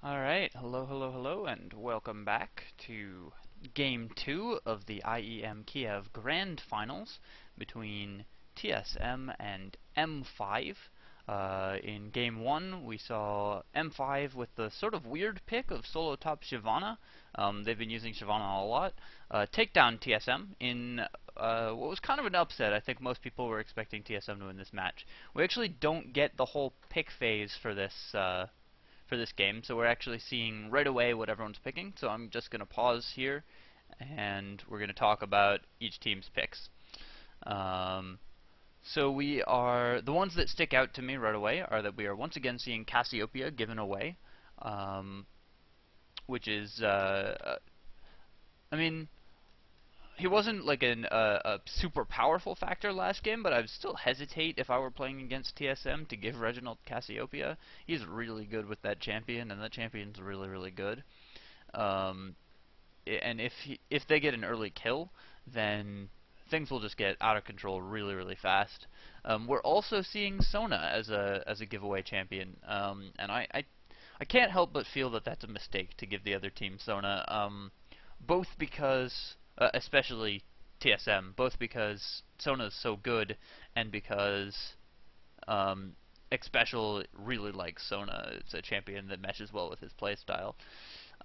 Alright, hello, hello, hello, and welcome back to Game 2 of the IEM Kiev Grand Finals between TSM and M5. In Game 1, we saw M5 with the sort of weird pick of solo top Shyvana. They've been using Shyvana a lot. Take down TSM in what was kind of an upset. I think most people were expecting TSM to win this match. We actually don't get the whole pick phase for this game, so we're actually seeing right away what everyone's picking. So I'm just going to pause here, and we're going to talk about each team's picks. So the ones that stick out to me right away are that we are once again seeing Cassiopeia given away, which is, I mean, he wasn't like a super powerful factor last game, but I would still hesitate if I were playing against TSM to give Reginald Cassiopeia. He's really good with that champion, and that champion's really, really good. And if they get an early kill, then things will just get out of control really, really fast. We're also seeing Sona as a giveaway champion, and I can't help but feel that that's a mistake to give the other team Sona, both because especially TSM, both because Sona's so good and because Xpecial really likes Sona. It's a champion that meshes well with his playstyle.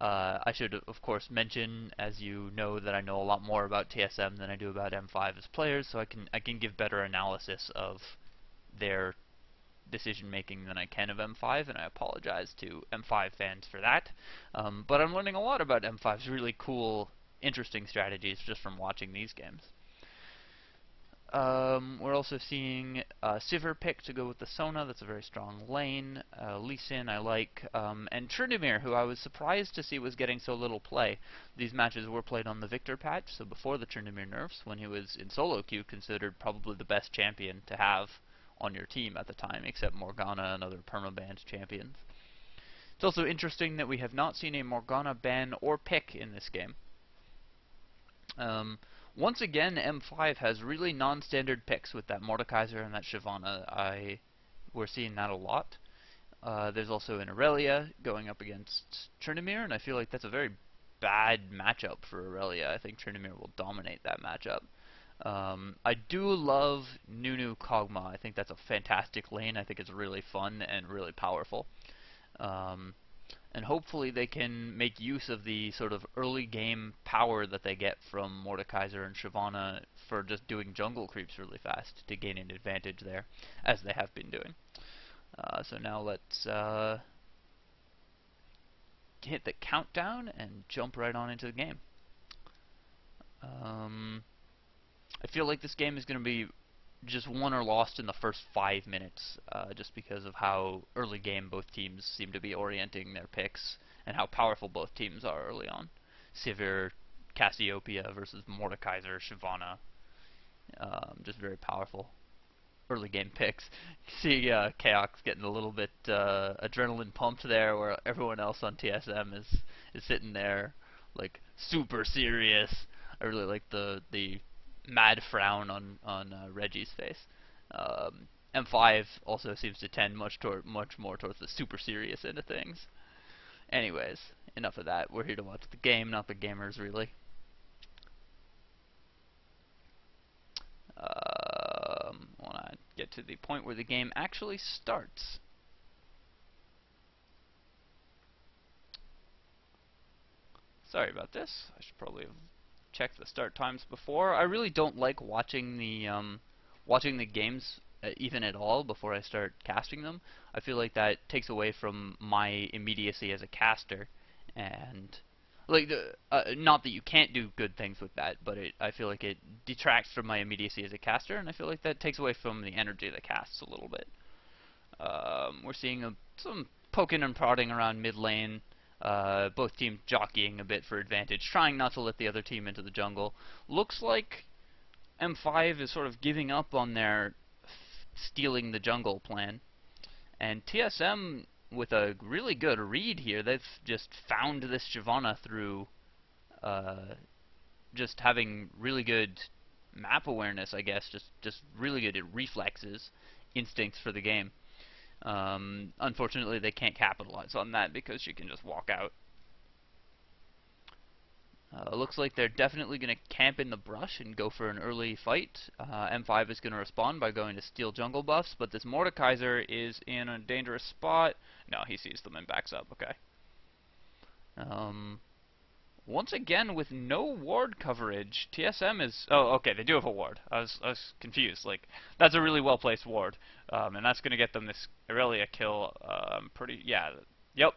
I should, of course, mention, as you know, that I know a lot more about TSM than I do about M5 as players, so I can give better analysis of their decision making than I can of M5, and I apologize to M5 fans for that. But I'm learning a lot about M5's really cool, interesting strategies just from watching these games. We're also seeing Sivir pick to go with the Sona. That's a very strong lane. Lee Sin I like, and Tryndamere, who I was surprised to see was getting so little play. These matches were played on the Victor patch, so before the Tryndamere nerfs, when he was in solo queue, considered probably the best champion to have on your team at the time, except Morgana and other permabanned champions. It's also interesting that we have not seen a Morgana ban or pick in this game. Once again, M5 has really non-standard picks with that Mordekaiser and that Shyvana. We're seeing that a lot. There's also an Irelia going up against Tryndamere, and I feel like that's a very bad matchup for Irelia. I think Tryndamere will dominate that matchup. I do love Nunu Kog'Maw. I think that's a fantastic lane. I think it's really fun and really powerful. And hopefully they can make use of the sort of early game power that they get from Mordekaiser and Shyvana for just doing jungle creeps really fast to gain an advantage there, as they have been doing. So now let's hit the countdown and jump right on into the game. I feel like this game is going to be just won or lost in the first 5 minutes, just because of how early game both teams seem to be orienting their picks and how powerful both teams are early on. Sivir, Cassiopeia versus Mordekaiser, Shyvana, just very powerful early game picks. You see Chaox getting a little bit adrenaline pumped there, where everyone else on TSM is sitting there like super serious. I really like the mad frown on Reggie's face. M5 also seems to tend much more towards the super serious end of things. Anyways, enough of that. We're here to watch the game, not the gamers, really. Want to get to the point where the game actually starts. Sorry about this. I should probably have checked the start times before. I really don't like watching the games even at all before I start casting them. I feel like that takes away from my immediacy as a caster, and like not that you can't do good things with that, but I feel like it detracts from my immediacy as a caster, and I feel like that takes away from the energy of the casts a little bit. We're seeing some poking and prodding around mid lane. Both teams jockeying a bit for advantage, trying not to let the other team into the jungle. Looks like M5 is sort of giving up on their stealing the jungle plan. And TSM, with a really good read here, they've just found this Shyvana through just having really good map awareness, I guess, just really good at reflexes, instincts for the game. Unfortunately, they can't capitalize on that because she can just walk out. Looks like they're definitely going to camp in the brush and go for an early fight. M5 is going to respond by going to steal jungle buffs, but this Mordekaiser is in a dangerous spot. No, he sees them and backs up. Okay. Once again, with no ward coverage, TSM is... Oh, okay, they do have a ward. I was confused. Like, that's a really well-placed ward. And that's going to get them this Irelia kill. Yeah, yep.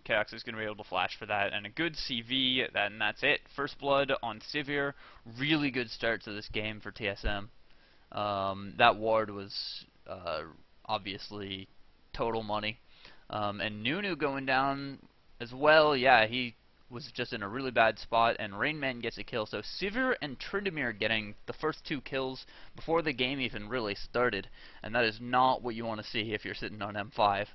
Chaox is going to be able to flash for that. And a good CV, and that's it. First blood on Sivir. Really good start to this game for TSM. That ward was obviously total money. And Nunu going down as well. Yeah, he was just in a really bad spot, and Rainman gets a kill. So Sivir and Tryndamere getting the first 2 kills before the game even really started, and that is not what you want to see if you're sitting on M5.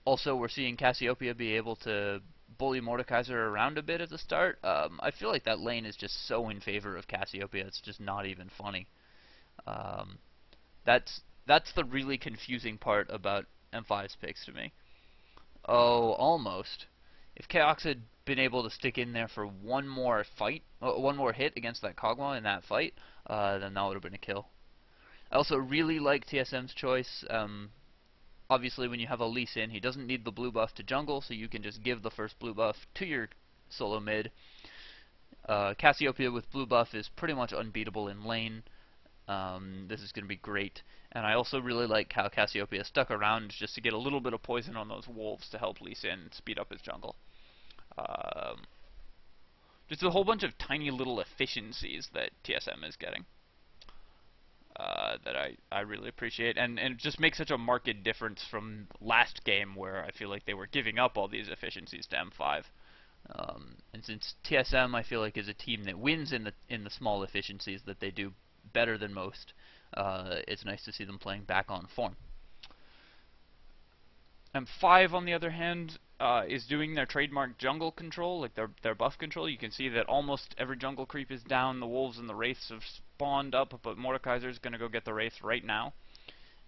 Also, we're seeing Cassiopeia be able to bully Mordekaiser around a bit at the start. I feel like that lane is just so in favor of Cassiopeia, it's just not even funny. That's the really confusing part about M5's picks to me. Oh, almost. If Chaox had been able to stick in there for one more fight, one more hit against that Kog'Maw in that fight, then that would have been a kill. I also really like TSM's choice. Obviously, when you have a Lee Sin, he doesn't need the blue buff to jungle, so you can just give the first blue buff to your solo mid. Cassiopeia with blue buff is pretty much unbeatable in lane. This is going to be great. And I also really like how Cassiopeia stuck around just to get a little bit of poison on those wolves to help Lee Sin speed up his jungle. Just a whole bunch of tiny little efficiencies that TSM is getting. That I really appreciate, and it just makes such a marked difference from last game where I feel like they were giving up all these efficiencies to M5. And since TSM I feel like is a team that wins in the small efficiencies that they do better than most, it's nice to see them playing back on form. M5 on the other hand is doing their trademark jungle control, like their buff control. You can see that almost every jungle creep is down. The wolves and the wraiths have spawned up, but Mordekaiser is going to go get the wraith right now.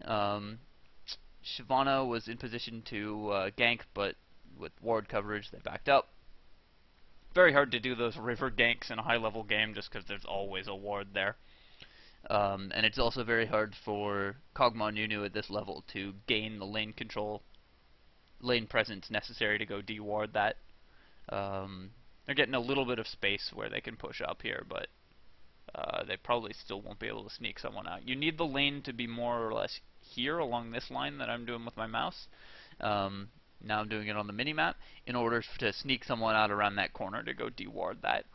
Shyvana was in position to gank, but with ward coverage they backed up. Very hard to do those river ganks in a high level game just because there's always a ward there. And it's also very hard for Kog'Maw Nunu at this level to gain the lane control, lane presence necessary to go deward that. They're getting a little bit of space where they can push up here, but they probably still won't be able to sneak someone out. You need the lane to be more or less here along this line that I'm doing with my mouse. Now I'm doing it on the minimap in order to sneak someone out around that corner to go deward that.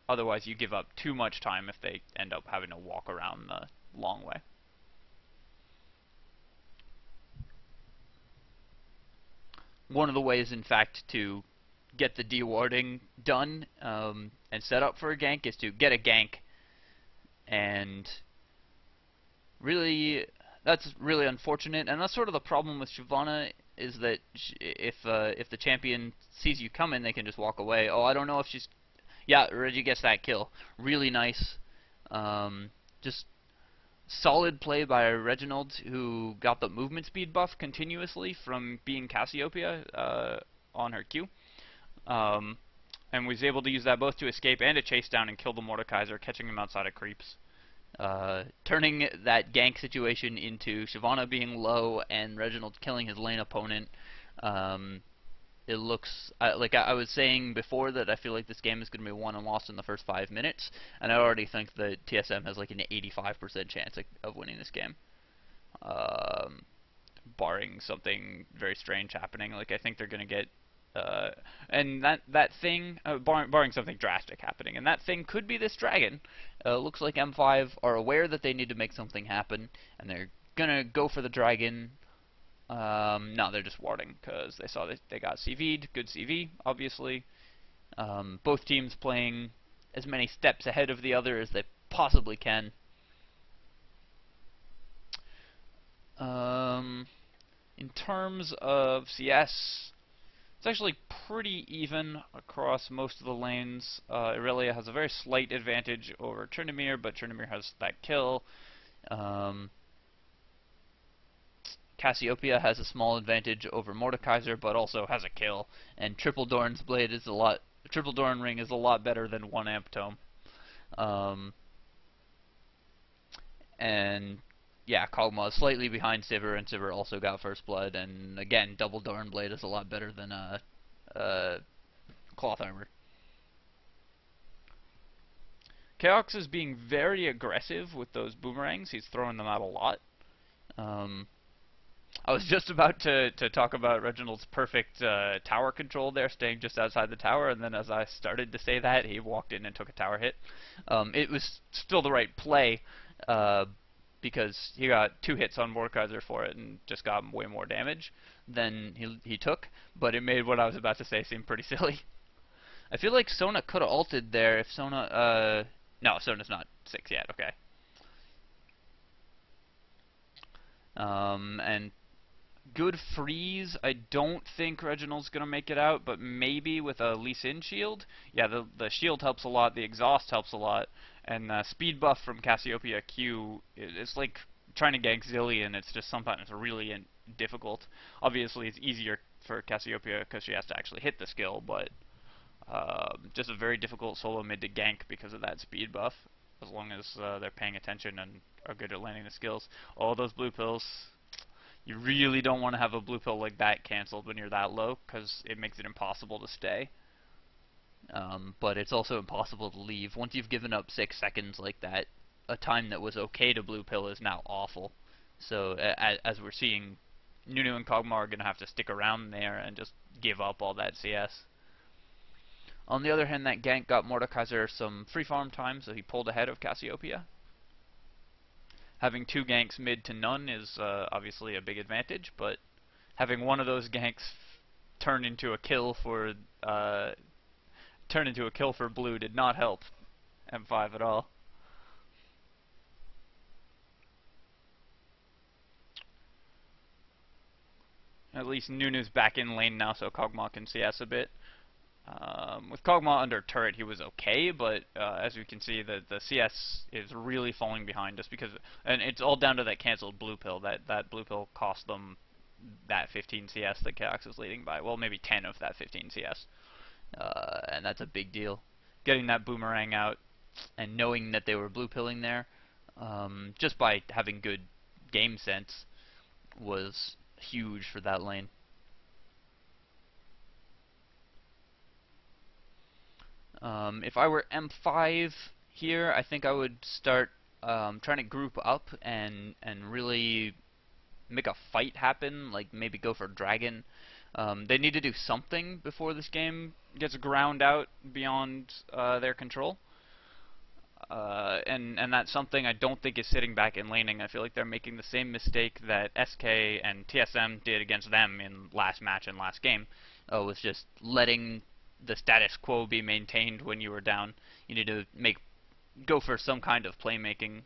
Otherwise you give up too much time if they end up having to walk around the long way. One of the ways, in fact, to get the dewarding done and set up for a gank is to get a gank, and really that's really unfortunate, and that's sort of the problem with Shyvana, is that if the champion sees you coming, they can just walk away. Oh, I don't know if she's... Yeah, Reggie gets that kill. Really nice. Just solid play by Reginald, who got the movement speed buff continuously from being Cassiopeia on her Q. And was able to use that both to escape and to chase down and kill the Mordekaiser, catching him outside of creeps. Turning that gank situation into Shyvana being low and Reginald killing his lane opponent. It looks like I was saying before that I feel like this game is going to be won and lost in the first 5 minutes, and I already think that TSM has like an 85% chance of winning this game, barring something very strange happening. Like I think they're going to get and that thing, barring something drastic happening, and that thing could be this dragon. Looks like M5 are aware that they need to make something happen, and they're gonna go for the dragon. No, they're just warding because they saw that they got CV'd. Good CV, obviously. Both teams playing as many steps ahead of the other as they possibly can. In terms of CS, it's actually pretty even across most of the lanes. Irelia has a very slight advantage over Tryndamere, but Tryndamere has that kill. Cassiopeia has a small advantage over Mordekaiser, but also has a kill. And Triple Doran's blade is a lot. Triple Doran ring is a lot better than 1 amp tome. Um, and yeah, Kog'Maw is slightly behind Sivir, and Sivir also got first blood. And again, Double Doran blade is a lot better than cloth armor. Chaox is being very aggressive with those boomerangs. He's throwing them out a lot. I was just about to talk about Reginald's perfect tower control there, staying just outside the tower, and then as I started to say that, he walked in and took a tower hit. It was still the right play, because he got 2 hits on Mordekaiser for it and just got way more damage than he took, but it made what I was about to say seem pretty silly. I feel like Sona could have ulted there if Sona, no, Sona's not 6 yet, okay. And good freeze. I don't think Reginald's going to make it out, but maybe with a Lee Sin shield. Yeah, the shield helps a lot, the exhaust helps a lot, and speed buff from Cassiopeia Q, it's like trying to gank Zillion. It's just sometimes really difficult. Obviously, it's easier for Cassiopeia because she has to actually hit the skill, but just a very difficult solo mid to gank because of that speed buff, as long as they're paying attention and are good at landing the skills. All those blue pills. You really don't want to have a blue pill like that cancelled when you're that low, because it makes it impossible to stay. But it's also impossible to leave. Once you've given up 6 seconds like that, a time that was okay to blue pill is now awful. So as we're seeing, Nunu and Kog'Maw are going to have to stick around there and just give up all that CS. On the other hand, that gank got Mordekaiser some free farm time, so he pulled ahead of Cassiopeia. Having 2 ganks mid to none is obviously a big advantage, but having one of those ganks turn into a kill for blue did not help M5 at all. At least Nunu's back in lane now, so Kog'Maw can CS a bit. With Kog'Maw under turret, he was okay, but as you can see, the CS is really falling behind just because, and it's all down to that cancelled blue pill. That blue pill cost them that 15 CS that Chaox is leading by. Well, maybe 10 of that 15 CS, and that's a big deal. Getting that boomerang out and knowing that they were blue pilling there, just by having good game sense, was huge for that lane. If I were M5 here, I think I would start trying to group up and really make a fight happen, like maybe go for Dragon. They need to do something before this game gets ground out beyond their control. And that's something I don't think is sitting back in laning. I feel like they're making the same mistake that SK and TSM did against them in last match and last game, was just letting the status quo be maintained when you were down. You need to go for some kind of playmaking.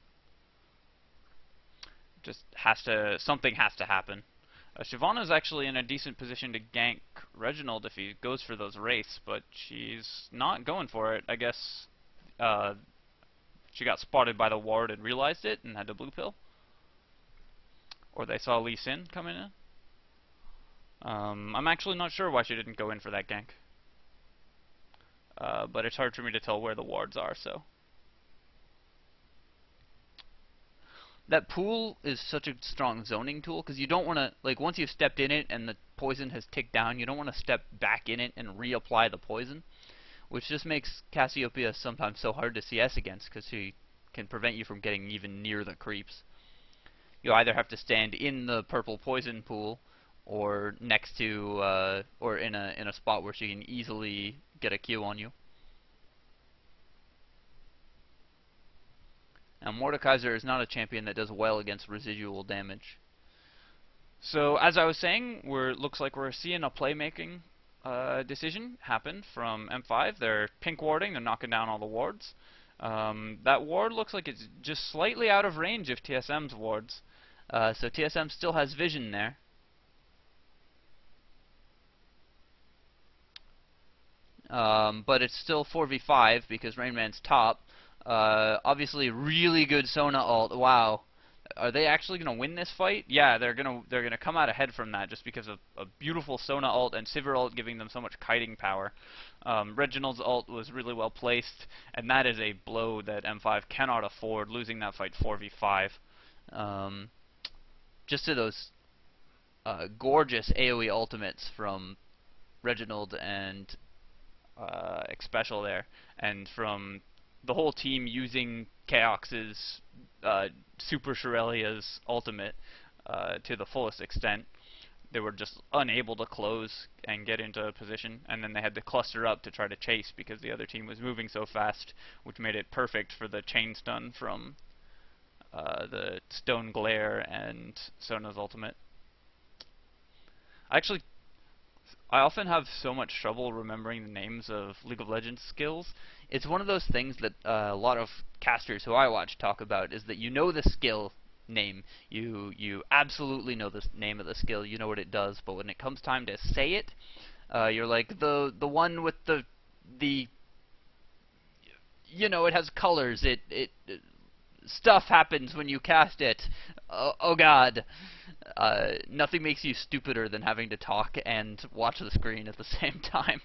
Something has to happen. Shyvana is actually in a decent position to gank Reginald if he goes for those wraiths, but she's not going for it. I guess she got spotted by the ward and realized it and had to blue pill. Or they saw Lee Sin coming in. I'm actually not sure why she didn't go in for that gank. But it's hard for me to tell where the wards are, so. That pool is such a strong zoning tool, because you don't want to, like, once you've stepped in it and the poison has ticked down, you don't want to step back in it and reapply the poison, which just makes Cassiopeia sometimes so hard to CS against, because she can prevent you from getting even near the creeps. You either have to stand in the purple poison pool, or next to, or in a spot where she can easily get a Q on you. Now, Mordekaiser is not a champion that does well against residual damage. So, as I was saying, looks like we're seeing a playmaking decision happen from M5. They're pink warding, they're knocking down all the wards. That ward looks like it's just slightly out of range of TSM's wards. So TSM still has vision there. But it's still 4v5 because Rain Man's top. Obviously, really good Sona ult. Wow. are they actually gonna win this fight? Yeah, they're gonna come out ahead from that just because of a beautiful Sona ult and Sivir ult giving them so much kiting power. Reginald's ult was really well placed, and that is a blow that M5 cannot afford, losing that fight 4v5. Just to those gorgeous AoE ultimates from Reginald and Xpecial there, and from the whole team using Chaox's Super Irelia's ultimate to the fullest extent. They were just unable to close and get into a position, and then they had to cluster up to try to chase because the other team was moving so fast, which made it perfect for the chain stun from the Stone Glare and Sona's ultimate. Actually, I often have so much trouble remembering the names of League of Legends skills. It's one of those things that a lot of casters who I watch talk about, is that you know the skill name. You absolutely know the name of the skill, you know what it does, but when it comes time to say it, you're like, the one with the you know, it has colors, it stuff happens when you cast it. Oh god. Nothing makes you stupider than having to talk and watch the screen at the same time.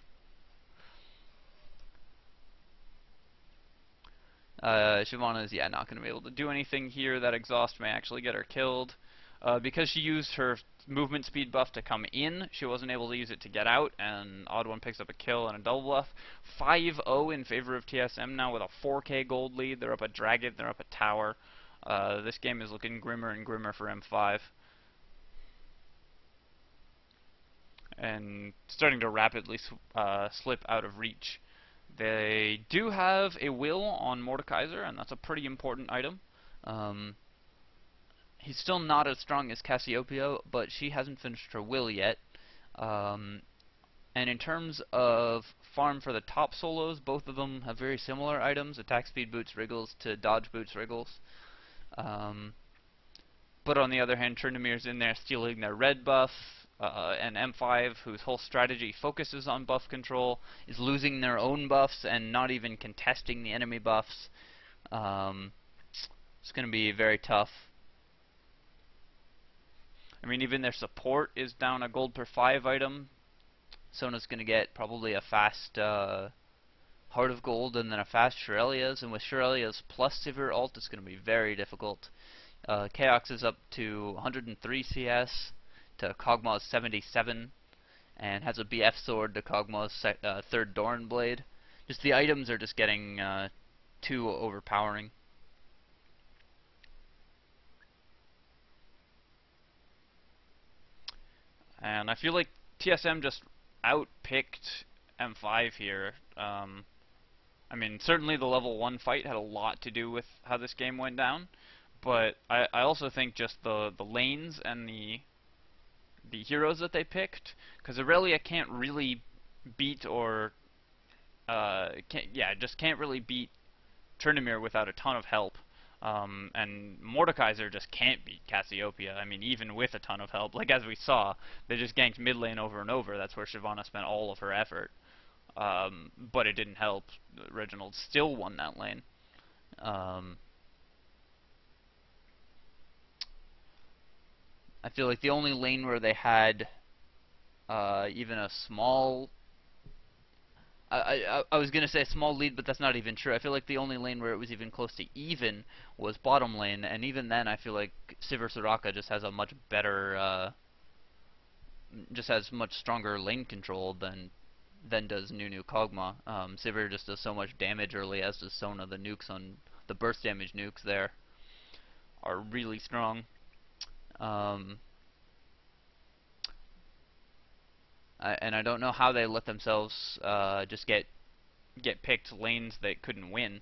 Shyvana is, yeah, not going to be able to do anything here. That exhaust may actually get her killed. Because she used her movement speed buff to come in, she wasn't able to use it to get out, and OddOne picks up a kill and a double buff. 5-0 in favor of TSM now with a 4k gold lead. They're up a dragon, they're up a tower. This game is looking grimmer and grimmer for M5. And starting to rapidly slip out of reach. They do have a will on Mordekaiser, and that's a pretty important item. He's still not as strong as Cassiopeia, but she hasn't finished her will yet. And in terms of farm for the top solos, both of them have very similar items: attack speed boots wriggles to dodge boots wriggles. But on the other hand, Tryndamere's in there stealing their red buff, and M5, whose whole strategy focuses on buff control, is losing their own buffs and not even contesting the enemy buffs. It's going to be very tough. I mean, even their support is down a gold per 5 item. Sona's going to get probably a fast Heart of Gold and then a fast Irelia's, and with Irelia's plus Sivir ult, it's going to be very difficult. Chaox is up to 103 CS to Kog'Maw's 77, and has a BF sword to Kog'Maw's third Doran blade. Just the items are just getting too overpowering. And I feel like TSM just outpicked M5 here. I mean, certainly the level 1 fight had a lot to do with how this game went down, but I also think just the lanes and the heroes that they picked, because Irelia can't really beat or can't really beat Tryndamere without a ton of help. And Mordekaiser just can't beat Cassiopeia. I mean, even with a ton of help, like as we saw, they just ganked mid lane over and over. That's where Shyvana spent all of her effort. But it didn't help. Reginald still won that lane. I feel like the only lane where they had even a small... I was going to say a small lead, but that's not even true. I feel like the only lane where it was even close to even was bottom lane, and even then I feel like Sivir Soraka just has a much better, just has much stronger lane control than does Nunu Kog'Maw. Sivir just does so much damage early, as does Sona. The nukes on the burst damage nukes there are really strong. And I don't know how they let themselves just get picked lanes that couldn't win,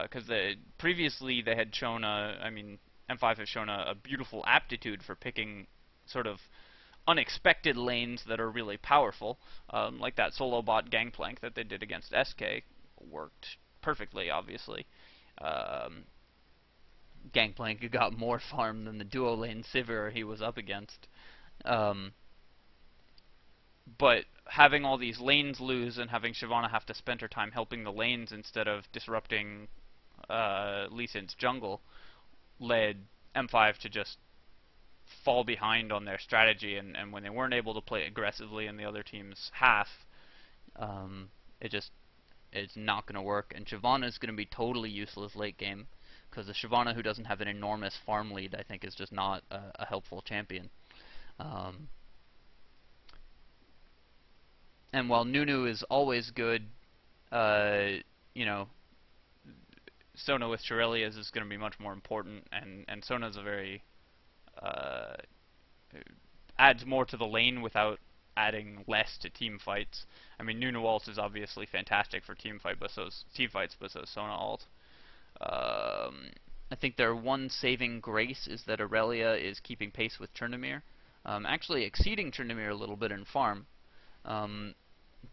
because previously they had shown M5 has shown a beautiful aptitude for picking sort of unexpected lanes that are really powerful, like that solo bot gangplank that they did against SK worked perfectly, obviously. Gangplank got more farm than the duo lane Sivir he was up against. But having all these lanes lose and having Shyvana have to spend her time helping the lanes instead of disrupting Lee Sin's jungle led M5 to just fall behind on their strategy, and when they weren't able to play aggressively in the other team's half, um, it just it's not going to work. And Shyvana is going to be totally useless late game, because the Shyvana who doesn't have an enormous farm lead, I think, is just not a helpful champion. Um, and while Nunu is always good, you know, Sona with Irelia is going to be much more important, and Sona is a very uh, adds more to the lane without adding less to team fights. I mean, Nunu ult is obviously fantastic for team fights, but so's Sona ult. I think their one saving grace is that Irelia is keeping pace with Tryndamere, actually exceeding Tryndamere a little bit in farm. Um,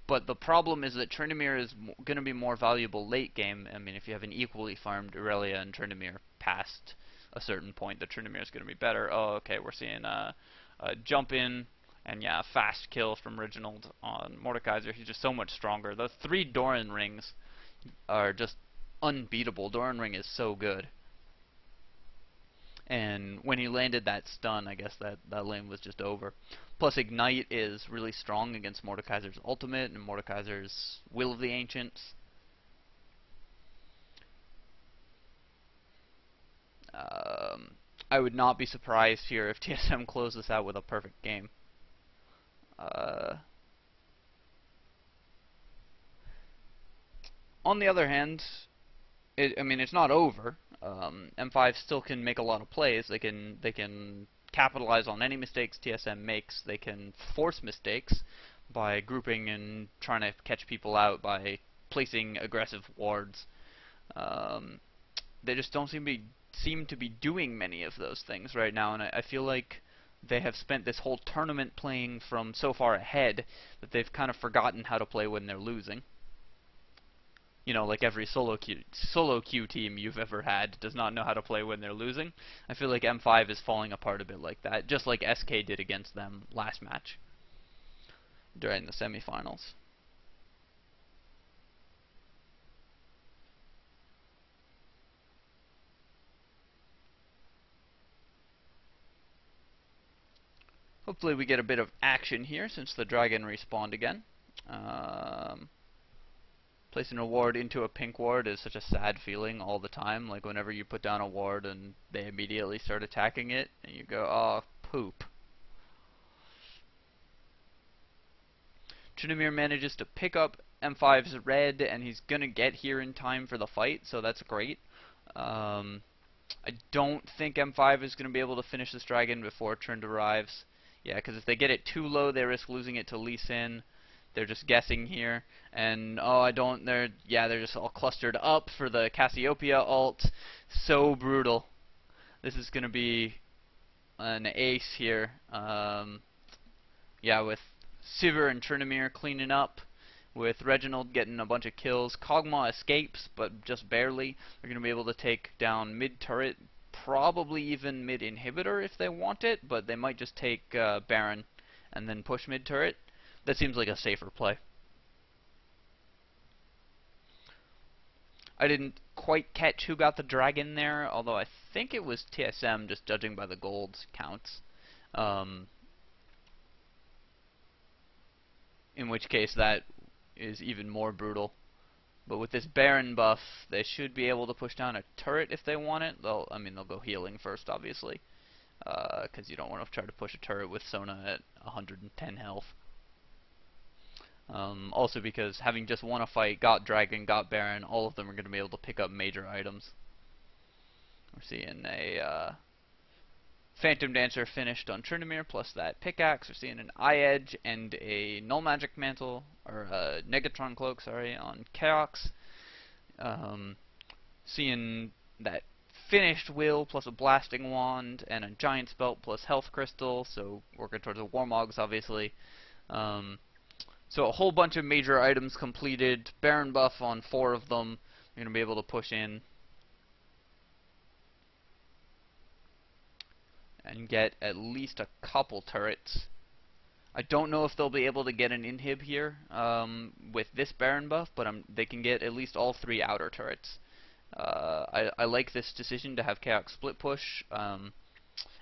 but the problem is that Tryndamere is going to be more valuable late game. I mean, if you have an equally farmed Irelia and Tryndamere past a certain point, the Tryndamere is going to be better. Oh, okay, we're seeing a jump in, and yeah, a fast kill from Reginald on Mordekaiser. He's just so much stronger. The 3 Doran rings are just unbeatable. Doran ring is so good. And when he landed that stun, I guess that lane was just over. Plus, Ignite is really strong against Mordekaiser's ultimate and Mordekaiser's Will of the Ancients. I would not be surprised here if TSM closes this out with a perfect game. On the other hand, I mean, it's not over. M5 still can make a lot of plays. They can capitalize on any mistakes TSM makes. They can force mistakes by grouping and trying to catch people out by placing aggressive wards. They just don't seem to be doing many of those things right now, and I feel like they have spent this whole tournament playing from so far ahead that they've kind of forgotten how to play when they're losing. You know, like every solo queue team you've ever had does not know how to play when they're losing. I feel like M5 is falling apart a bit like that, just like SK did against them last match during the semifinals. Hopefully we get a bit of action here since the dragon respawned again. Placing a ward into a pink ward is such a sad feeling all the time. Like whenever you put down a ward and they immediately start attacking it, and you go, oh, poop. Tryndamere manages to pick up M5's red, and he's gonna get here in time for the fight, so that's great. I don't think M5 is gonna be able to finish this dragon before Trynd arrives. Yeah, because if they get it too low, they risk losing it to Lee Sin. They're just guessing here, and they're just all clustered up for the Cassiopeia ult. So brutal. This is gonna be an ace here. Yeah, with Sivir and Tryndamere cleaning up, with Reginald getting a bunch of kills. Kog'Maw escapes, but just barely. They're gonna be able to take down mid turret, probably even mid inhibitor if they want it, but they might just take Baron and then push mid turret. That seems like a safer play. I didn't quite catch who got the dragon there, although I think it was TSM, just judging by the gold counts. In which case that is even more brutal. But with this Baron buff, they should be able to push down a turret if they want it. They'll go healing first, obviously, because you don't want to try to push a turret with Sona at 110 health. Also because having just won a fight, got Dragon, got Baron, all of them are going to be able to pick up major items. We're seeing a Phantom Dancer finished on Tryndamere, plus that pickaxe. We're seeing an Eye Edge and a Null Magic Mantle, or a Negatron Cloak, sorry, on Chaox. Seeing that finished Will plus a Blasting Wand and a Giant's Belt plus Health Crystal, so working towards the Warmogs, obviously. So a whole bunch of major items completed. Baron buff on 4 of them. You're going to be able to push in and get at least a couple turrets. I don't know if they'll be able to get an inhib here with this Baron buff, but they can get at least all 3 outer turrets. I like this decision to have Chaox split push.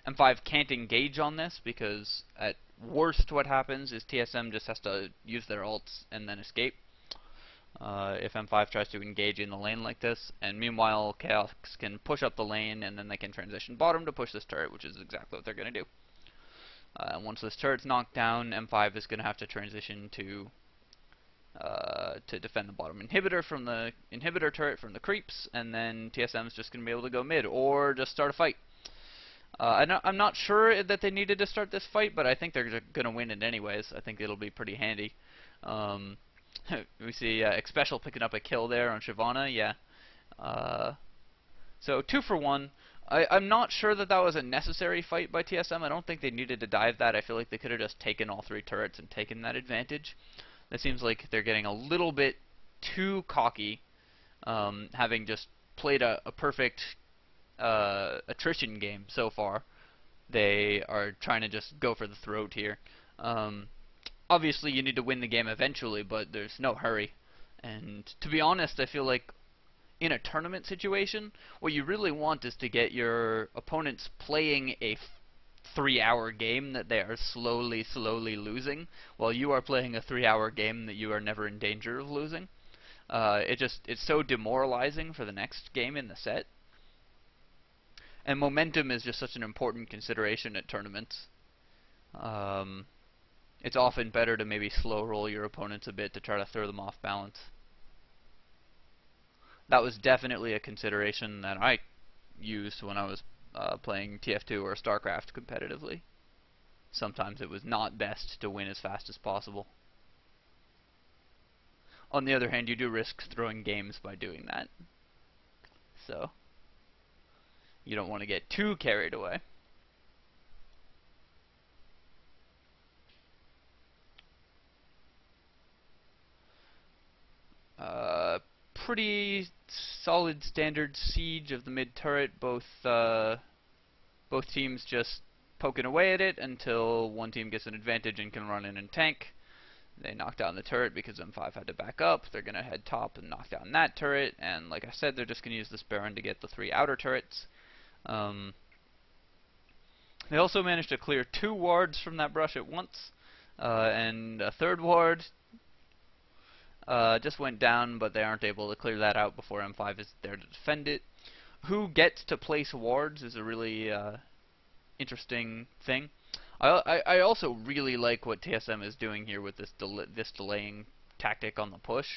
M5 can't engage on this because at worst what happens is TSM just has to use their ults and then escape. If M5 tries to engage in the lane like this, and meanwhile Chaox can push up the lane and then they can transition bottom to push this turret, which is exactly what they're going to do. Once this turret's knocked down, M5 is going to have to transition to defend the bottom inhibitor from the inhibitor turret from the creeps, and then TSM is just going to be able to go mid or just start a fight. I'm not sure that they needed to start this fight, but I think they're going to win it anyways. I think it'll be pretty handy. We see Xpecial picking up a kill there on Shyvana, yeah. So 2 for 1. I'm not sure that that was a necessary fight by TSM. I don't think they needed to dive that. I feel like they could have just taken all 3 turrets and taken that advantage. It seems like they're getting a little bit too cocky, having just played a perfect attrition game so far. They are trying to just go for the throat here. Obviously, you need to win the game eventually, but there's no hurry. And to be honest, I feel like in a tournament situation, what you really want is to get your opponents playing a 3-hour game that they are slowly losing, while you are playing a 3-hour game that you are never in danger of losing. It's so demoralizing for the next game in the set. And momentum is just such an important consideration at tournaments. It's often better to maybe slow roll your opponents a bit to try to throw them off balance. That was definitely a consideration that I used when I was playing TF2 or StarCraft competitively. Sometimes it was not best to win as fast as possible. On the other hand, you do risk throwing games by doing that. So, you don't want to get too carried away. Pretty solid standard siege of the mid turret. Both teams just poking away at it until one team gets an advantage and can run in and tank. They knock down the turret because M5 had to back up. They're going to head top and knock down that turret. And like I said, they're just going to use this Baron to get the 3 outer turrets. They also managed to clear 2 wards from that brush at once. And a 3rd ward just went down, but they aren't able to clear that out before M5 is there to defend it. Who gets to place wards is a really interesting thing. I also really like what TSM is doing here with this delaying tactic on the push,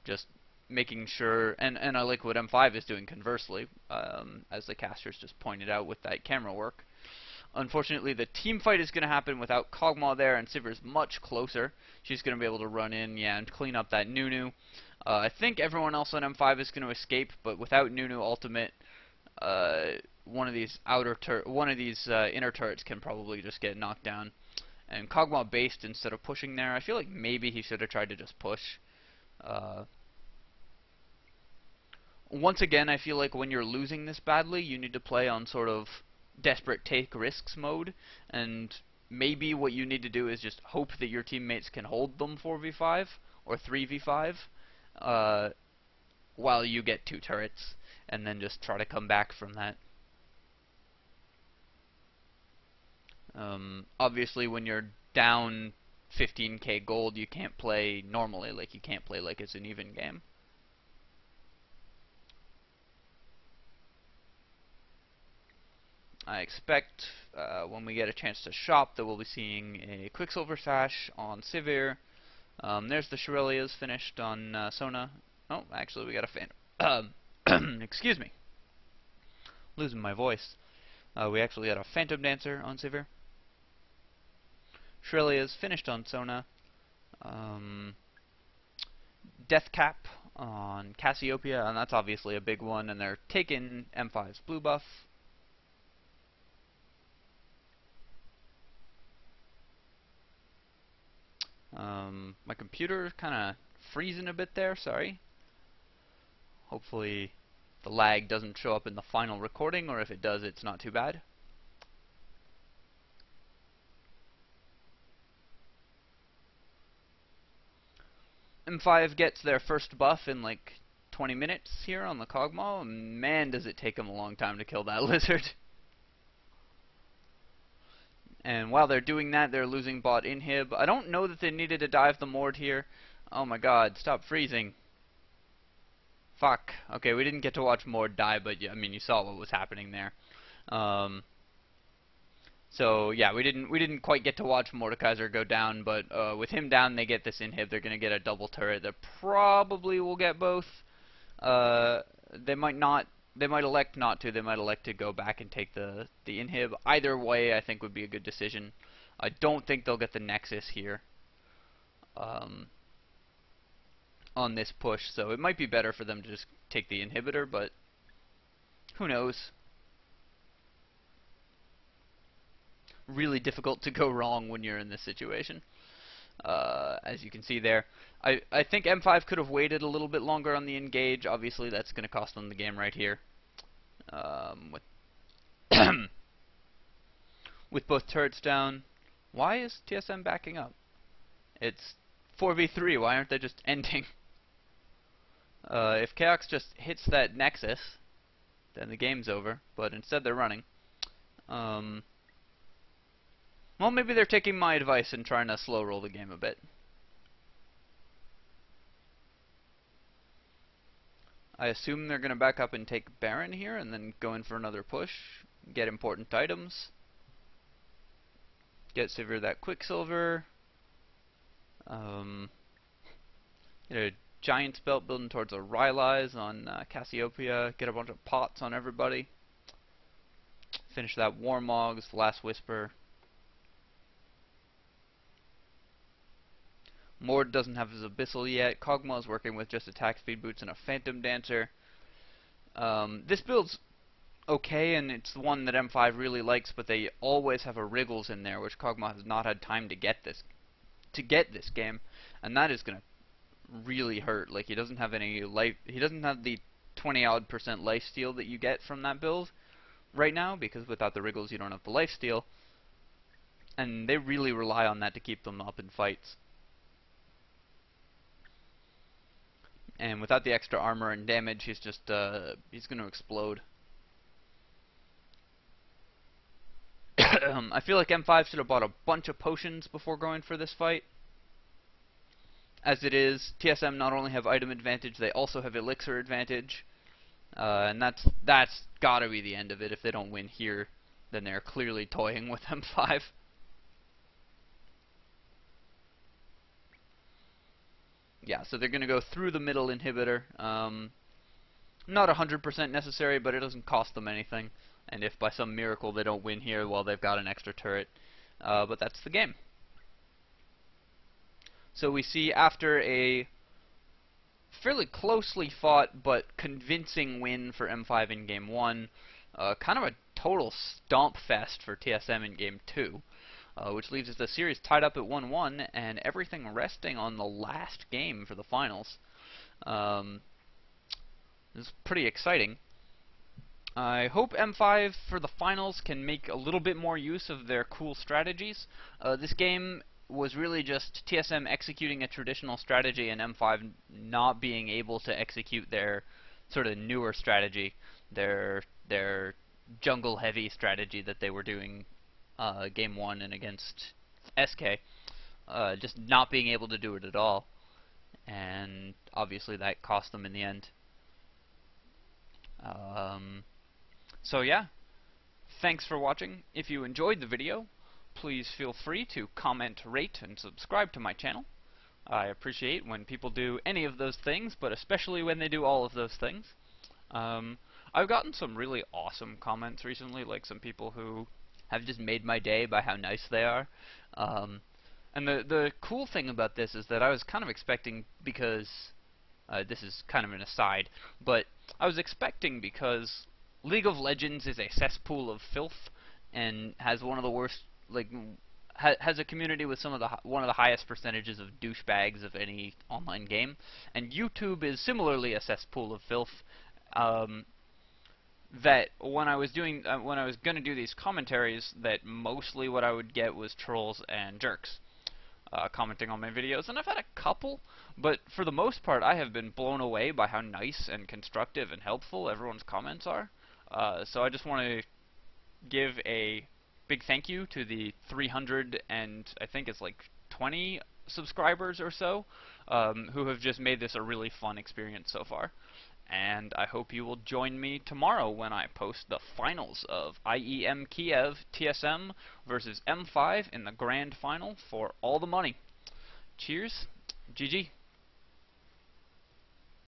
just making sure, and I like what M5 is doing conversely, as the casters just pointed out with that camera work. Unfortunately, the team fight is going to happen without Kog'Maw there, and Sivir's much closer. She's going to be able to run in, yeah, and clean up that Nunu. I think everyone else on M5 is going to escape, but without Nunu ultimate, one of these inner turrets can probably just get knocked down. And Kog'Maw based instead of pushing there. I feel like maybe he should have tried to just push. Once again, I feel like when you're losing this badly, you need to play on sort of desperate take risks mode, and maybe what you need to do is just hope that your teammates can hold them 4v5 or 3v5 while you get 2 turrets, and then just try to come back from that. Obviously, when you're down 15k gold, you can't play normally, like you can't play like it's an even game. I expect when we get a chance to shop that we'll be seeing a Quicksilver Sash on Sivir. There's the Irelia's finished on Sona. Oh, actually we got a excuse me. Losing my voice. We actually got a Phantom Dancer on Sivir. Irelia's finished on Sona. Death Cap on Cassiopeia, and that's obviously a big one, and they're taking M5's blue buff. My computer kind of freezing a bit there, sorry. Hopefully the lag doesn't show up in the final recording, or if it does, it's not too bad. M5 gets their first buff in like 20 minutes here on the Kog'Maw. Man, does it take him a long time to kill that lizard. And while they're doing that, they're losing bot inhib. I don't know that they needed to dive the Mord here. Oh my god, stop freezing. Fuck. Okay, we didn't get to watch Mord die, but yeah, I mean, you saw what was happening there. So yeah, we didn't quite get to watch Mordekaiser go down, but with him down, they get this inhib. They're gonna get a double turret. They probably will get both. They might not. They might elect not to. They might elect to go back and take the inhib. Either way, I think would be a good decision. I don't think they'll get the Nexus here on this push, so it might be better for them to just take the inhibitor, but who knows. Really difficult to go wrong when you're in this situation. As you can see there, I think M5 could have waited a little bit longer on the engage. Obviously, that's going to cost them the game right here. With with both turrets down. Why is TSM backing up? It's 4v3. Why aren't they just ending? If Chaox just hits that Nexus, then the game's over. But instead, they're running. Well, maybe they're taking my advice and trying to slow roll the game a bit. I assume they're going to back up and take Baron here and then go in for another push. Get important items. Get Sivir that Quicksilver. Get a Giant's Belt building towards a Rylai's on Cassiopeia. Get a bunch of pots on everybody. Finish that Warmog's Last Whisper. Mord doesn't have his Abyssal yet. Kog'Maw is working with just attack speed boots and a Phantom Dancer. This build's okay, and it's the one that M5 really likes, but they always have a Wriggles in there, which Kog'Maw has not had time to get this game, and that is gonna really hurt. Like, he doesn't have any life. He doesn't have the 20-odd% lifesteal that you get from that build right now, because without the Wriggles you don't have the lifesteal, and they really rely on that to keep them up in fights. And without the extra armor and damage, he's just he's going to explode. I feel like M5 should have bought a bunch of potions before going for this fight. As it is, TSM not only have item advantage, they also have elixir advantage. And that's gotta be the end of it. If they don't win here, then they're clearly toying with M5. Yeah, so they're going to go through the middle inhibitor. Not 100% necessary, but it doesn't cost them anything. And if by some miracle they don't win here, well, they've got an extra turret. But that's the game. So we see after a fairly closely fought but convincing win for M5 in Game 1, kind of a total stomp fest for TSM in Game 2. Which leaves the series tied up at 1-1, and everything resting on the last game for the finals. This is pretty exciting. I hope M5 for the finals can make a little bit more use of their cool strategies. This game was really just TSM executing a traditional strategy and M5 not being able to execute their sort of newer strategy, their jungle-heavy strategy that they were doing Game 1 and against SK, just not being able to do it at all, and obviously that cost them in the end. So yeah, thanks for watching. If you enjoyed the video, please feel free to comment, rate, and subscribe to my channel. I appreciate when people do any of those things, but especially when they do all of those things. I've gotten some really awesome comments recently, like some people who have just made my day by how nice they are. And the cool thing about this is that I was kind of expecting, because this is kind of an aside, but I was expecting, because League of Legends is a cesspool of filth and has one of the worst, like, has a community with some of one of the highest percentages of douchebags of any online game, and YouTube is similarly a cesspool of filth. That when I was gonna do these commentaries, that mostly what I would get was trolls and jerks. commenting on my videos, and I've had a couple, but for the most part, I have been blown away by how nice and constructive and helpful everyone's comments are. So I just want to give a big thank you to the 300 and I think it's like 20 subscribers or so who have just made this a really fun experience so far. And I hope you will join me tomorrow when I post the finals of IEM Kiev TSM versus M5 in the grand final for all the money. Cheers. GG.